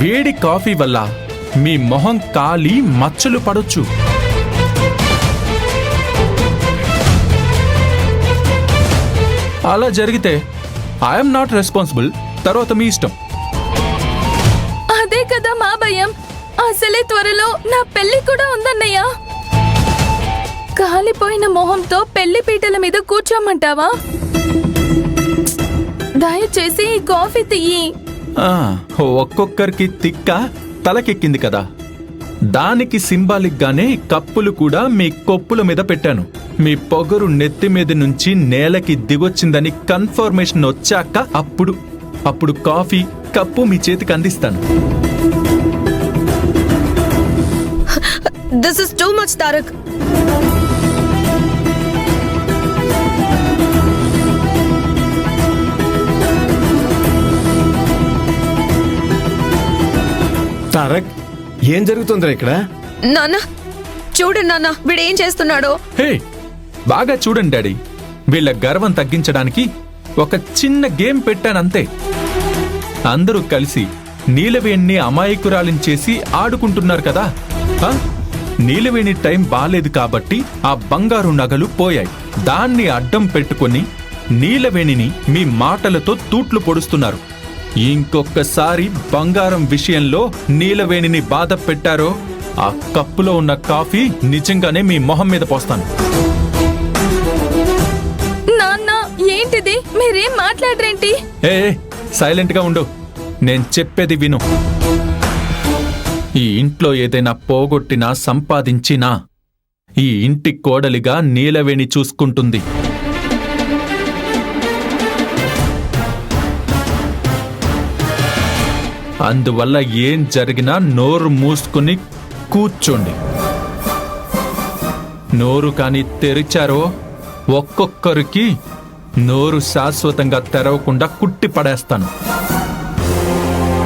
వేడి కాఫీ వల్ల మీ మొహం కాలి మచ్చలు పడొచ్చు. అలా జరిగితే ఐఎమ్ నాట్ రెస్పాన్సిబుల్. తర్వాత మీ ఇష్టం. అదే కదా మా భయం. అసలే త్వరలో నా పెళ్లి కూడా ఉందన్నయ్య. కాలిపోయిన మొహంతో పెళ్లి పీటల మీద కూర్చోమంటావా? దయచేసి ఈ కాఫీ తీయి. ఒక్కొక్కరికి తిక్క తలకెక్కింది కదా, దానికి సింబాలిక్ గానే కప్పులు కూడా మీ కొప్పుల మీద పెట్టాను. మీ పొగరు నెత్తి మీద నుంచి నేలకి దిగొచ్చిందని కన్ఫర్మేషన్ వచ్చాక అప్పుడు కాఫీ కప్పు మీ చేతికి అందిస్తాను. This is too much, Tarak. Tarak, ఏం జరుగుతుందిరా ఇక్కడ? నాన్న చూడండి, నాన్న వీడేం చేస్తున్నాడో. హే, బాగా చూడండి డాడీ. వీళ్ళ గర్వం తగ్గించడానికి ఒక చిన్న గేమ్ పెట్టానంతే. అందరూ కలిసి నీలవేణిని అమాయకురాలిని చేసి ఆడుకుంటున్నారు కదా. నీలవేణి టైం బాలేదు కాబట్టి ఆ బంగారు నగలు పోయాయి. దాన్ని అడ్డం పెట్టుకుని నీలవేణిని మీ మాటలతో తూట్లు పొడుస్తున్నారు. ఇంకొకసారి బంగారం విషయంలో నీలవేణిని బాధ పెట్టారో ఆ కప్పులో ఉన్న కాఫీ నిజంగానే మీ మొహం మీద పోస్తాను. నాన్న, ఏంటిది? మీరేం మాట్లాడరేంటి? ఏ సైలెంట్ గా ఉండు. నేను చెప్పేది విను. ఈ ఇంట్లో ఏదైనా పోగొట్టినా సంపాదించినా ఈ ఇంటి కోడలిగా నీలవేణి చూసుకుంటుంది. అందువల్ల ఏం జరిగినా నోరు మూసుకుని కూర్చోండి. నోరు కాని తెరిచారో ఒక్కొక్కరికి నోరు శాశ్వతంగా తెరవకుండా కుట్టి పడేస్తాను.